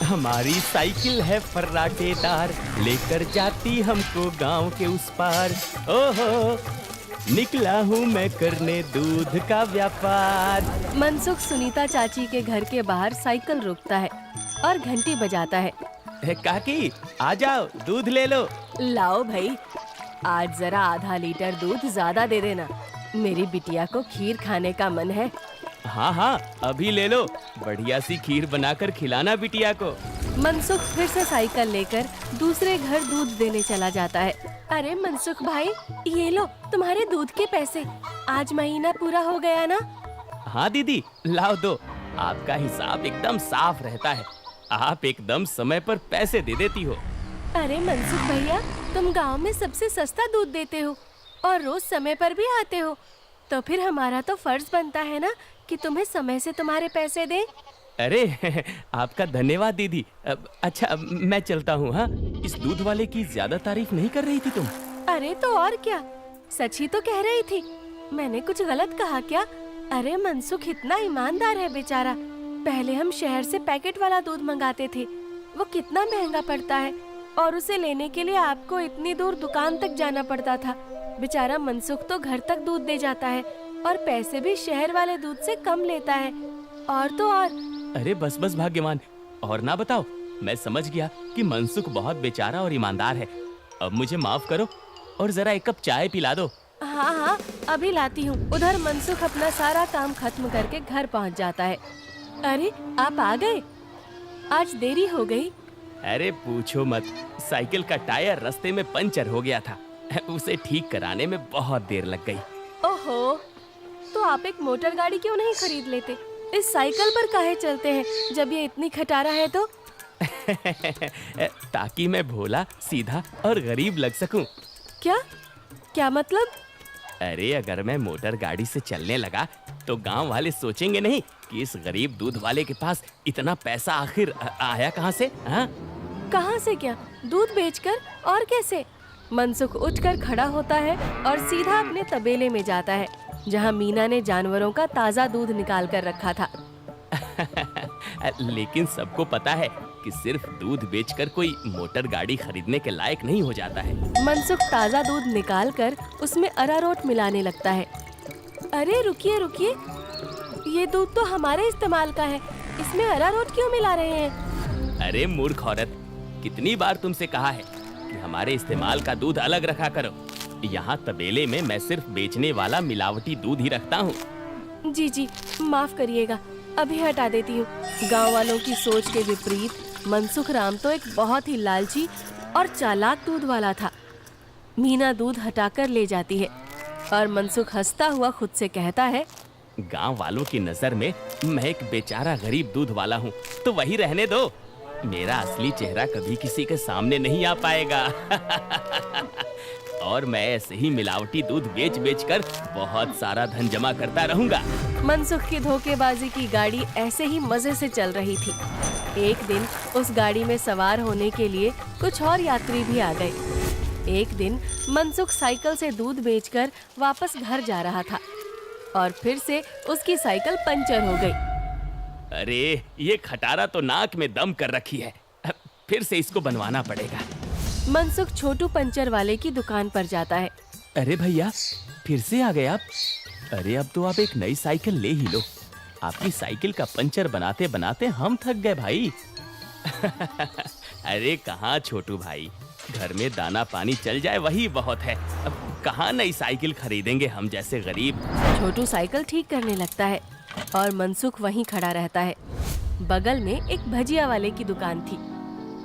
हमारी साइकिल है फर्राटेदार, लेकर जाती हमको गांव के उस पार। ओहो, निकला हूँ मैं करने दूध का व्यापार। मनसुख सुनीता चाची के घर के बाहर साइकिल रोकता है और घंटी बजाता है। काकी, आ जाओ, दूध ले लो। लाओ भाई, आज जरा आधा लीटर दूध ज्यादा दे देना, मेरी बिटिया को खीर खाने का मन है। हाँ हाँ, अभी ले लो, बढ़िया सी खीर बनाकर खिलाना बिटिया को। मनसुख फिर से साइकिल लेकर दूसरे घर दूध देने चला जाता है। अरे मनसुख भाई, ये लो तुम्हारे दूध के पैसे, आज महीना पूरा हो गया ना? हाँ दीदी, लाओ दो, आपका हिसाब एकदम साफ रहता है, आप एकदम समय पर पैसे दे देती हो। अरे मनसुख भैया, तुम गांव में सबसे सस्ता दूध देते हो और रोज समय पर भी आते हो, तो फिर हमारा तो फर्ज बनता है ना कि तुम्हें समय से तुम्हारे पैसे दें। अरे आपका धन्यवाद दीदी। अच्छा, मैं चलता हूँ। हाँ, इस दूध वाले की ज्यादा तारीफ नहीं कर रही थी तुम? अरे तो और क्या, सच ही तो कह रही थी, मैंने कुछ गलत कहा क्या? अरे मनसुख इतना ईमानदार है बेचारा। पहले हम शहर से पैकेट वाला दूध मंगाते थे, वो कितना महंगा पड़ता है, और उसे लेने के लिए आपको इतनी दूर दुकान तक जाना पड़ता था। बेचारा मनसुख तो घर तक दूध दे जाता है और पैसे भी शहर वाले दूध से कम लेता है। और तो और। अरे बस बस भाग्यवान, और ना बताओ, मैं समझ गया कि मनसुख बहुत बेचारा और ईमानदार है। अब मुझे माफ करो और जरा एक कप चाय पिला दो। हाँ हाँ, अभी लाती हूँ। उधर मनसुख अपना सारा काम खत्म करके घर पहुँच जाता है। अरे आप आ गए, आज देरी हो गई। अरे पूछो मत, साइकिल का टायर रास्ते में पंचर हो गया था, उसे ठीक कराने में बहुत देर लग गई। ओहो, तो आप एक मोटर गाड़ी क्यों नहीं खरीद लेते? इस साइकिल पर काहे चलते हैं जब ये इतनी खटारा है तो? ताकि मैं भोला, सीधा और गरीब लग सकूं। क्या क्या मतलब? अरे अगर मैं मोटर गाड़ी से चलने लगा तो गांव वाले सोचेंगे नहीं कि इस गरीब दूध वाले के पास इतना पैसा आखिर आया कहां से? हाँ, कहां से क्या? दूध बेचकर? और कैसे? मनसुख उठकर खड़ा होता है और सीधा अपने तबेले में जाता है, जहां मीना ने जानवरों का ताजा दूध निकाल कर रखा था। लेकिन सबको पता है कि सिर्फ दूध बेचकर कोई मोटर गाड़ी खरीदने के लायक नहीं हो जाता है। मनसुख ताजा दूध निकालकर उसमें अरारोट मिलाने लगता है। अरे रुकिए रुकिए, ये दूध तो हमारे इस्तेमाल का है, इसमें अरारोट क्यों मिला रहे हैं? अरे मूर्ख औरत, कितनी बार तुमसे कहा है कि हमारे इस्तेमाल का दूध अलग रखा करो। यहाँ तबेले में मैं सिर्फ बेचने वाला मिलावटी दूध ही रखता हूँ। जी जी, माफ करिएगा, अभी हटा देती हूँ। गांव वालों की सोच के विपरीत मनसुख राम तो एक बहुत ही लालची और चालाक दूध वाला था। मीना दूध हटाकर ले जाती है और मनसुख हंसता हुआ खुद से कहता है, गांव वालों की नजर में मैं एक बेचारा गरीब दूध वाला हूँ, तो वही रहने दो। मेरा असली चेहरा कभी किसी के सामने नहीं आ पाएगा। और मैं ऐसे ही मिलावटी दूध बेच बेच कर बहुत सारा धन जमा करता रहूंगा। मनसुख की धोखेबाजी की गाड़ी ऐसे ही मजे से चल रही थी। एक दिन उस गाड़ी में सवार होने के लिए कुछ और यात्री भी आ गए। एक दिन मनसुख साइकिल से दूध बेचकर वापस घर जा रहा था और फिर से उसकी साइकिल पंचर हो गई। अरे ये खटारा तो नाक में दम कर रखी है, फिर से इसको बनवाना पड़ेगा। मनसुख छोटू पंचर वाले की दुकान पर जाता है। अरे भैया, फिर से आ गए आप? अरे अब तो आप एक नई साइकिल ले ही लो, आपकी साइकिल का पंचर बनाते बनाते हम थक गए भाई। अरे कहाँ छोटू भाई, घर में दाना पानी चल जाए वही बहुत है, अब कहाँ नई साइकिल खरीदेंगे हम जैसे गरीब। छोटू साइकिल ठीक करने लगता है और मनसुख वहीं खड़ा रहता है। बगल में एक भजिया वाले की दुकान थी।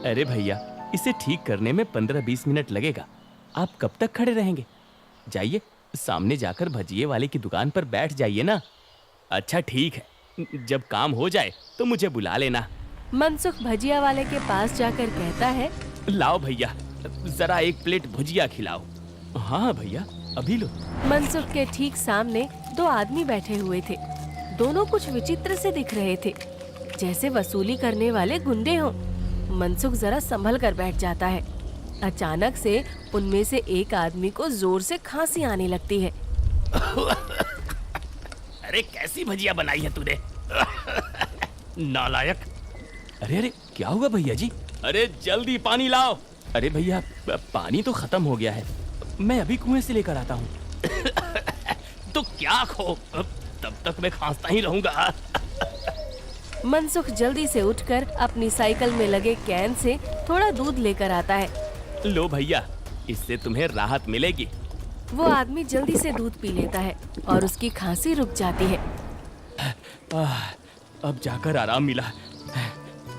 अरे भैया, इसे ठीक करने में 15-20 मिनट लगेगा, आप कब तक खड़े रहेंगे? जाइए, सामने जाकर भजिए वाले की दुकान पर बैठ जाइए ना। अच्छा ठीक है, जब काम हो जाए तो मुझे बुला लेना। मनसुख भजिया वाले के पास जाकर कहता है, लाओ भैया, जरा एक प्लेट भुजिया खिलाओ। हाँ भैया, अभी लो। मनसुख के ठीक सामने दो आदमी बैठे हुए थे। दोनों कुछ विचित्र से दिख रहे थे, जैसे वसूली करने वाले गुंडे हों। मनसुख जरा संभल कर बैठ जाता है। अचानक से उनमें से एक आदमी को जोर से खांसी आने लगती है। अरे कैसी भजिया बनाई है तूने? नालायक, अरे अरे क्या हुआ भैया जी? अरे जल्दी पानी लाओ। अरे भैया पानी तो खत्म हो गया है, मैं अभी कुएं से लेकर आता हूँ। तो क्या खो, तब तक मैं खांसता ही रहूंगा। मनसुख जल्दी से उठकर अपनी साइकिल में लगे कैन से थोड़ा दूध लेकर आता है। लो भैया, इससे तुम्हें राहत मिलेगी। वो आदमी जल्दी से दूध पी लेता है और उसकी खांसी रुक जाती है। अब जाकर आराम मिला,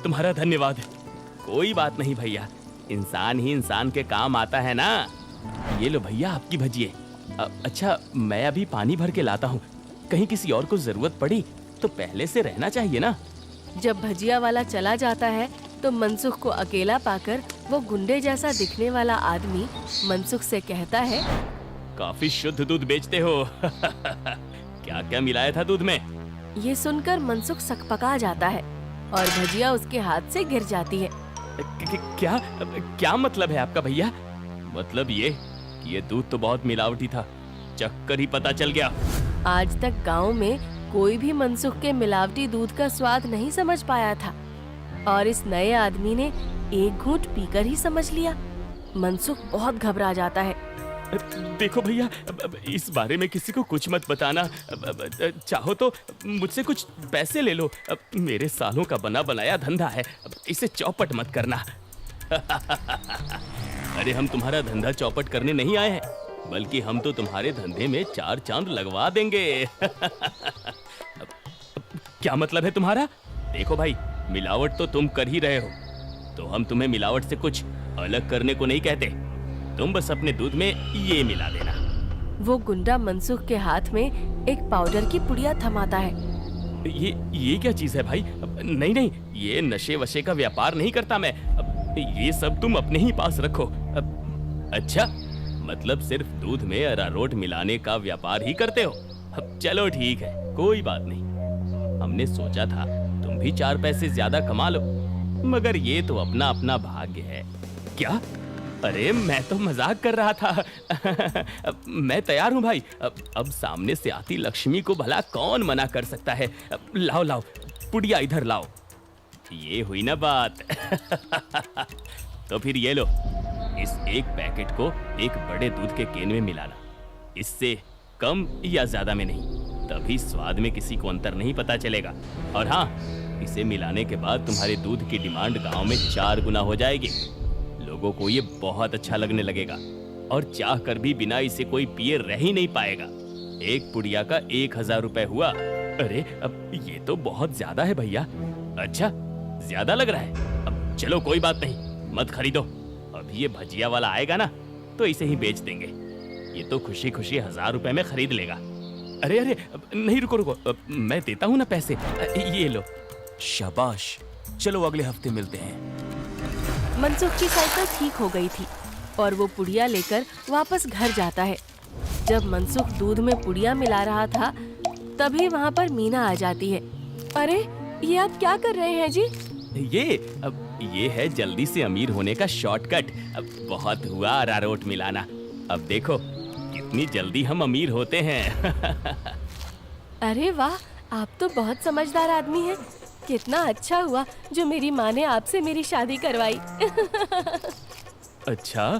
तुम्हारा धन्यवाद। कोई बात नहीं भैया, इंसान ही इंसान के काम आता है ना। ये लो भैया आपकी भजिए। अच्छा मैं अभी पानी भर के लाता हूँ, कहीं किसी और को जरूरत पड़ी तो पहले से रहना चाहिए ना। जब भजिया वाला चला जाता है तो मनसुख को अकेला पाकर वो गुंडे जैसा दिखने वाला आदमी मनसुख से कहता है, काफी शुद्ध दूध बेचते हो। क्या क्या मिलाया था दूध में? ये सुनकर मनसुख सकपका जाता है और भजिया उसके हाथ से गिर जाती है। क्या क्या मतलब है आपका भैया? मतलब ये कि ये दूध तो बहुत मिलावटी था, चक्कर ही पता चल गया। आज तक गांव में कोई भी मनसुख के मिलावटी दूध का स्वाद नहीं समझ पाया था और इस नए आदमी ने एक घूंट पीकर ही समझ लिया। मनसुख बहुत घबरा जाता है। देखो भैया, इस बारे में किसी को कुछ मत बताना। चाहो तो मुझसे कुछ पैसे ले लो, मेरे सालों का बना बनाया धंधा है, इसे चौपट मत करना। अरे हम तुम्हारा धंधा चौपट करने नहीं आए हैं, बल्कि हम तो तुम्हारे धंधे में 4 चांद लगवा देंगे। क्या मतलब है तुम्हारा? देखो भाई, मिलावट तो तुम कर ही रहे हो, तो हम तुम्हें मिलावट से कुछ अलग करने को नहीं कहते। तुम बस अपने दूध में ये मिला देना। वो गुंडा मनसुख के हाथ में एक पाउडर की पुड़िया थमाता है। ये क्या चीज है भाई? नहीं नहीं, ये नशे वशे का व्यापार नहीं करता मैं। ये सब तुम अपने ही पास रखो। अच्छा, मतलब सिर्फ दूध में अरारोट मिलाने का व्यापार ही करते हो? चलो ठीक है, कोई बात नहीं। हमने सोचा था तुम भी 4 पैसे ज्यादा कमा लो, मगर ये तो अपना अपना भाग्य है। क्या? अरे मैं तो मजाक कर रहा था। मैं तैयार हूँ भाई। अब सामने से आती लक्ष्मी को भला कौन मना कर सकता है। लाओ लाओ, पुड़िया इधर लाओ। ये हुई ना बात। तो फिर ये लो, इस एक पैकेट को एक बड़े दूध के केन में मिलाना। इससे कम या ज्यादा में नहीं, तभी स्वाद में किसी को अंतर नहीं पता चलेगा। और हाँ, इसे मिलाने के बाद तुम्हारे दूध की डिमांड गांव में 4 गुना हो जाएगी। लोगों को ये बहुत अच्छा लगने लगेगा और चाह कर भी बिना इसे कोई पिए रह ही नहीं पाएगा। एक पुड़िया का 1000 रुपए हुआ। अरे अब ये तो बहुत ज्यादा है भैया। अच्छा, ज्यादा लग रहा है? अब चलो कोई बात नहीं, मत खरीदो। अभी ये भजिया वाला आएगा ना, तो इसे ही बेच देंगे। ये तो खुशी खुशी 1000 रुपए में खरीद लेगा। अरे अरे नहीं, रुको रुको, मैं देता हूँ ना पैसे। ये लो। शाबाश, चलो अगले हफ्ते मिलते हैं। मनसुख की साइकिल ठीक हो गई थी और वो पुड़िया लेकर वापस घर जाता है। जब मनसुख दूध में पुड़िया मिला रहा था, तभी वहाँ पर मीना आ जाती है। अरे ये आप क्या कर रहे हैं जी? ये है जल्दी से अमीर होने का शॉर्टकट। बहुत हुआ अरारोट मिलाना, अब देखो कितनी जल्दी हम अमीर होते हैं। अरे वाह, आप तो बहुत समझदार आदमी हैं। कितना अच्छा हुआ जो मेरी माँ ने आपसे मेरी शादी करवाई। अच्छा,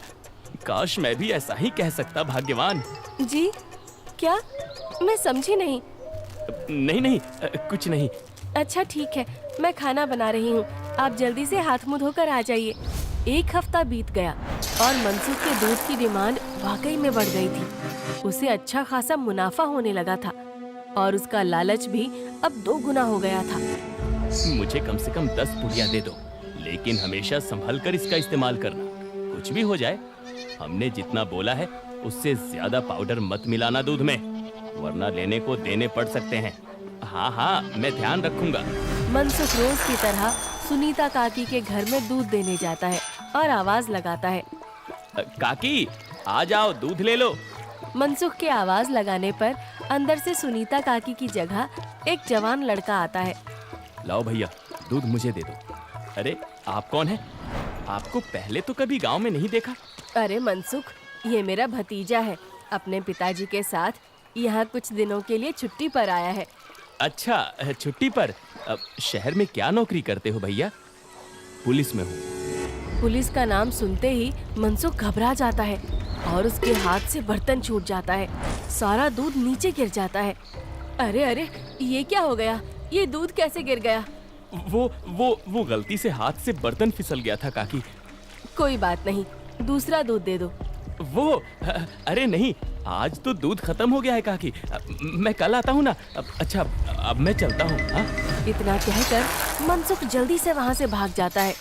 काश मैं भी ऐसा ही कह सकता, भाग्यवान। जी क्या? मैं समझी नहीं। नहीं नहीं, कुछ नहीं। अच्छा ठीक है, मैं खाना बना रही हूँ, आप जल्दी से हाथ मुंह धोकर आ जाइए। 1 हफ्ता बीत गया और मनसुख के दूध की डिमांड वाकई में बढ़ गई थी। उसे अच्छा खासा मुनाफा होने लगा था और उसका लालच भी अब 2 गुना हो गया था। मुझे कम से कम 10 पुड़िया दे दो, लेकिन हमेशा संभल कर इसका इस्तेमाल करना। कुछ भी हो जाए, हमने जितना बोला है उससे ज्यादा पाउडर मत मिलाना दूध में, वरना लेने को देने पड़ सकते हैं। हाँ हाँ, मैं ध्यान रखूंगा। मनसुख रोज की तरह सुनीता काकी के घर में दूध देने जाता है और आवाज लगाता है, काकी आ जाओ, दूध ले लो। मनसुख के आवाज लगाने पर अंदर से सुनीता काकी की जगह एक जवान लड़का आता है। लाओ भैया, दूध मुझे दे दो। अरे आप कौन है? आपको पहले तो कभी गांव में नहीं देखा। अरे मनसुख, ये मेरा भतीजा है, अपने पिताजी के साथ यहाँ कुछ दिनों के लिए छुट्टी पर आया है। अच्छा, छुट्टी पर? शहर में क्या नौकरी करते हो भैया? पुलिस में हूँ। पुलिस का नाम सुनते ही मनसुख घबरा जाता है और उसके हाथ से बर्तन छूट जाता है। सारा दूध नीचे गिर जाता है। अरे अरे, ये क्या हो गया? ये दूध कैसे गिर गया? वो गलती से हाथ से बर्तन फिसल गया था काकी। कोई बात नहीं, दूसरा दूध दे दो। अरे नहीं, आज तो दूध खत्म हो गया है काकी। मैं कल आता हूँ ना। अच्छा, अब मैं चलता हूँ। हाँ? इतना कहकर मनसुख जल्दी से वहाँ से भाग जाता है।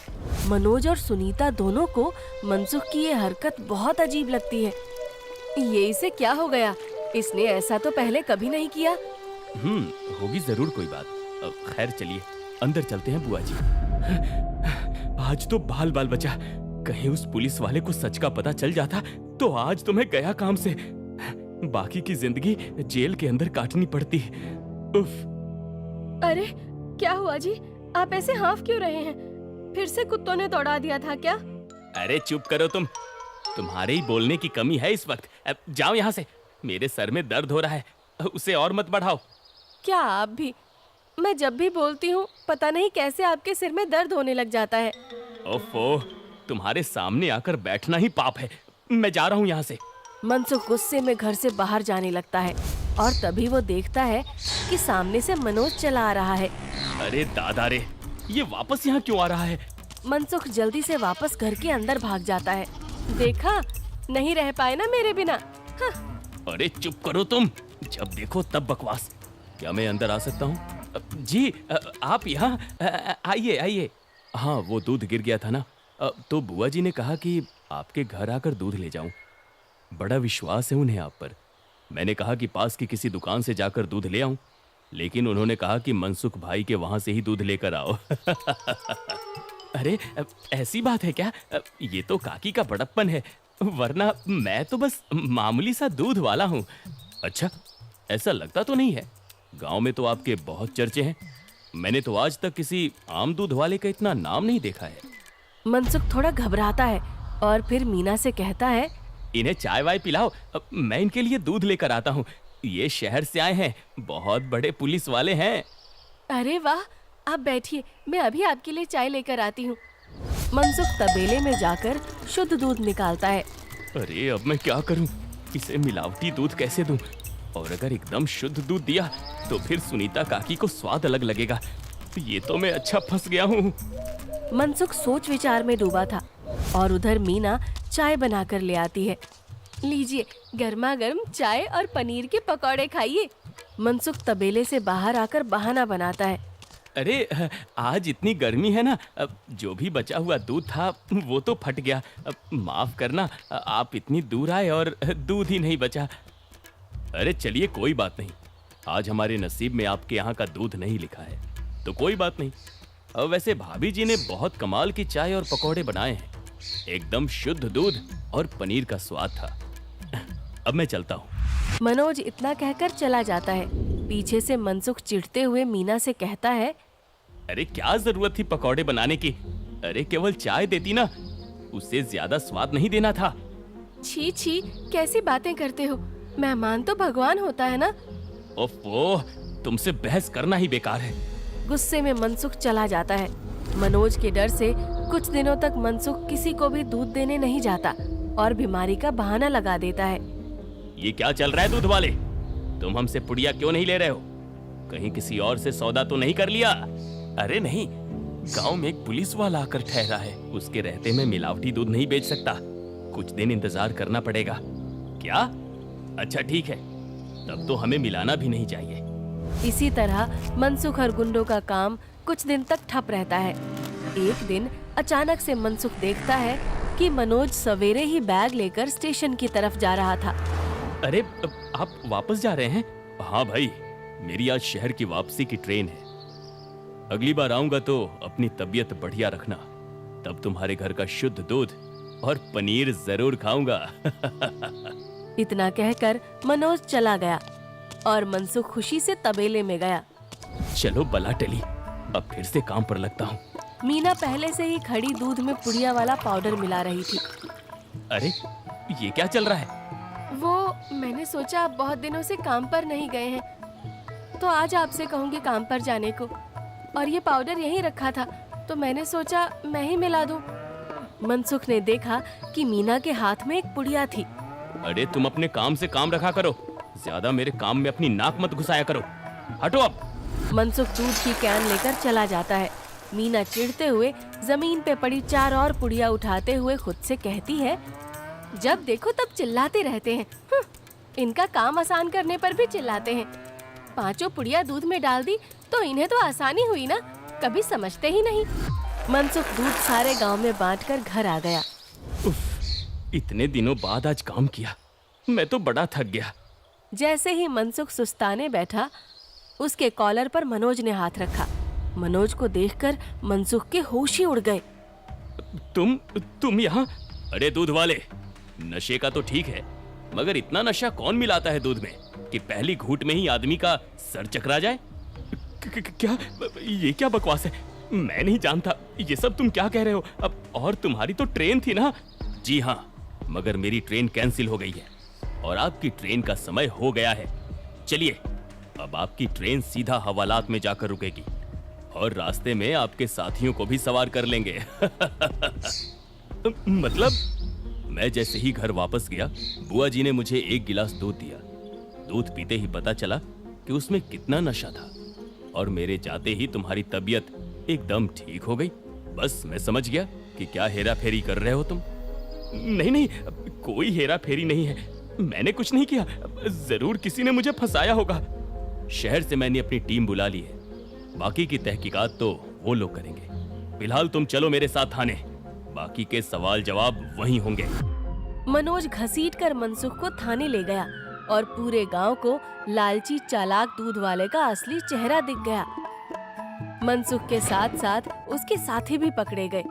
मनोज और सुनीता दोनों को मनसुख की ये हरकत बहुत अजीब लगती है। ये इसे क्या हो गया? इसने ऐसा तो पहले कभी नहीं किया। होगी जरूर कोई बात। खैर चलिए अंदर चलते हैं बुआ जी। आज तो बाल बाल बचा। कहीं उस पुलिस वाले को सच का पता चल जाता तो आज तो मैं गया काम से। बाकी की जिंदगी जेल के अंदर काटनी पड़ती। उफ। अरे क्या हुआ जी? आप ऐसे हाफ क्यों रहे हैं? फिर से कुत्तों ने दौड़ा दिया था क्या? अरे चुप करो तुम। तुम्हारे ही बोलने की कमी है इस वक्त। अब जाओ यहाँ से। मेरे सर में दर्द हो रहा है, उसे और मत बढ़ाओ। क्या आप भी? मैं जब भी बोलती हूँ पता नहीं कैसे आपके सिर में दर्द होने लग जाता है। ओफो, तुम्हारे सामने आकर बैठना ही पाप है। मैं जा रहा हूँ यहाँ से। मनसुख गुस्से में घर से बाहर जाने लगता है और तभी वो देखता है कि सामने से मनोज चला आ रहा है। अरे दादा रे, ये वापस यहाँ क्यों आ रहा है? मनसुख जल्दी से वापस घर के अंदर भाग जाता है। देखा, नहीं रह पाए ना मेरे बिना। हाँ। अरे चुप करो तुम, जब देखो तब बकवास। क्या मैं अंदर आ सकता हूँ? जी, आप यहाँ आइए आइए। हाँ, वो दूध गिर गया था ना, तो बुआ जी ने कहा कि आपके घर आकर दूध ले जाऊं। बड़ा विश्वास है उन्हें आप पर। मैंने कहा कि पास की किसी दुकान से जाकर दूध ले आऊं, लेकिन उन्होंने कहा कि मनसुख भाई के वहां से ही दूध लेकर आओ। अरे ऐसी बात है क्या? ये तो काकी का बड़प्पन है, वरना मैं तो बस मामूली सा दूध वाला हूँ। अच्छा, ऐसा लगता तो नहीं है। गांव में तो आपके बहुत चर्चे हैं। मैंने तो आज तक किसी आम दूध वाले का इतना नाम नहीं देखा है। मनसुख थोड़ा घबराता है और फिर मीना से कहता है, इन्हें चाय वाय पिलाओ, मैं इनके लिए दूध लेकर आता हूँ। ये शहर से आए हैं, बहुत बड़े पुलिस वाले हैं। अरे वाह, आप बैठिए, मैं अभी आपके लिए चाय लेकर आती हूँ। मनसुख तबेले में जाकर शुद्ध दूध निकालता है। अरे अब मैं क्या करूँ? इसे मिलावटी दूध कैसे दूँ? और अगर एकदम शुद्ध दूध दिया तो फिर सुनीता काकी को स्वाद अलग लगेगा। ये तो मैं अच्छा फंस गया हूँ। मनसुख सोच विचार में डूबा था और उधर मीना चाय बनाकर ले आती है। लीजिए, गर्मा गर्म चाय और पनीर के पकौड़े खाइए। मनसुख तबेले से बाहर आकर बहाना बनाता है। अरे आज इतनी गर्मी है ना, जो भी बचा हुआ दूध था वो तो फट गया। माफ करना, आप इतनी दूर आए और दूध ही नहीं बचा। अरे चलिए कोई बात नहीं, आज हमारे नसीब में आपके यहाँ का दूध नहीं लिखा है तो कोई बात नहीं। वैसे भाभी जी ने बहुत कमाल की चाय और पकौड़े बनाए हैं। एकदम शुद्ध दूध और पनीर का स्वाद था। अब मैं चलता हूँ। मनोज इतना कहकर चला जाता है। पीछे से मनसुख चिढ़ते हुए मीना से कहता है, अरे क्या जरूरत थी पकौड़े बनाने की? अरे केवल चाय देती ना, उससे ज्यादा स्वाद नहीं देना था। छी छी, कैसी बातें करते हो? मेहमान तो भगवान होता है ना। ओफो, तुमसे बहस करना ही बेकार है। गुस्से में मनसुख चला जाता है। मनोज के डर से कुछ दिनों तक मनसुख किसी को भी दूध देने नहीं जाता और बीमारी का बहाना लगा देता है। ये क्या चल रहा है दूध वाले? तुम हमसे पुड़िया क्यों नहीं ले रहे हो? कहीं किसी और से सौदा तो नहीं कर लिया? अरे नहीं, गांव में एक पुलिस वाला आकर ठहरा है। उसके रहते मैं मिलावटी दूध नहीं बेच सकता। कुछ दिन इंतजार करना पड़ेगा। क्या? अच्छा ठीक है, तब तो हमें मिलाना भी नहीं चाहिए। इसी तरह मनसुख और गुंडों का काम कुछ दिन तक ठप रहता है। एक दिन अचानक से मनसुख देखता है कि मनोज सवेरे ही बैग लेकर स्टेशन की तरफ जा रहा था। अरे आप वापस जा रहे हैं? हाँ भाई, मेरी आज शहर की वापसी की ट्रेन है। अगली बार आऊंगा तो अपनी तबीयत बढ़िया रखना, तब तुम्हारे घर का शुद्ध दूध और पनीर जरूर खाऊंगा। इतना कहकर मनोज चला गया और मनसुख खुशी से तबेले में गया। चलो बला टली, अब फिर से काम पर लगता हूँ। मीना पहले से ही खड़ी दूध में पुड़िया वाला पाउडर मिला रही थी। अरे ये क्या चल रहा है? वो मैंने सोचा आप बहुत दिनों से काम पर नहीं गए हैं तो आज आपसे कहूँगी काम पर जाने को, और ये पाउडर यहीं रखा था, तो मैंने सोचा मैं ही मिला दूं। मनसुख ने देखा कि मीना के हाथ में एक पुड़िया थी। अरे तुम अपने काम से काम रखा करो, ज्यादा मेरे काम में अपनी नाक मत घुसाया करो। हटो अब। मनसुख दूध की कैन लेकर चला जाता है। मीना चिढ़ते हुए जमीन पे पड़ी 4 और पुड़िया उठाते हुए खुद से कहती है, जब देखो तब चिल्लाते रहते हैं। इनका काम आसान करने पर भी चिल्लाते हैं। 5 पुड़िया दूध में डाल दी तो इन्हें तो आसानी हुई ना, कभी समझते ही नहीं। मनसुख दूध सारे गांव में बांटकर घर आ गया। उफ, इतने दिनों बाद आज काम किया, मैं तो बड़ा थक गया। जैसे ही मनसुख सुस्ताने बैठा, उसके कॉलर पर मनोज ने हाथ रखा। मनोज को देखकर मनसुख के होश ही उड़ गए। तुम यहाँ? अरे दूध वाले, नशे का तो ठीक है, मगर इतना नशा कौन मिलाता है दूध में कि पहली घूंट में ही आदमी का सर चकरा जाए? क्या ये क्या बकवास है? मैं नहीं जानता ये सब तुम क्या कह रहे हो। अब और तुम्हारी तो ट्रेन थी ना? जी हाँ, मगर मेरी ट्रेन कैंसिल हो गई है और आपकी ट्रेन का समय हो गया है। चलिए, अब आपकी ट्रेन सीधा हवालात में जाकर रुकेगी और रास्ते में आपके साथियों को भी सवार कर लेंगे। मतलब मैं जैसे ही घर वापस गया, बुआ जी ने मुझे 1 गिलास दूध दिया। दूध पीते ही पता चला कि उसमें कितना नशा था और मेरे जाते ही तुम्हारी तबीयत एकदम ठीक हो गई। बस मैं समझ गया कि क्या हेरा फेरी कर रहे हो तुम। नहीं, कोई हेरा फेरी नहीं है, मैंने कुछ नहीं किया। जरूर किसी ने मुझे फंसाया होगा। शहर से मैंने अपनी टीम बुला ली है, बाकी की तहकीकात तो वो लोग करेंगे। फिलहाल तुम चलो मेरे साथ थाने, बाकी के सवाल जवाब वहीं होंगे। मनोज घसीटकर मनसुख को थाने ले गया और पूरे गांव को लालची चालाक दूध वाले का असली चेहरा दिख गया। मनसुख के साथ साथ उसके साथी भी पकड़े गए।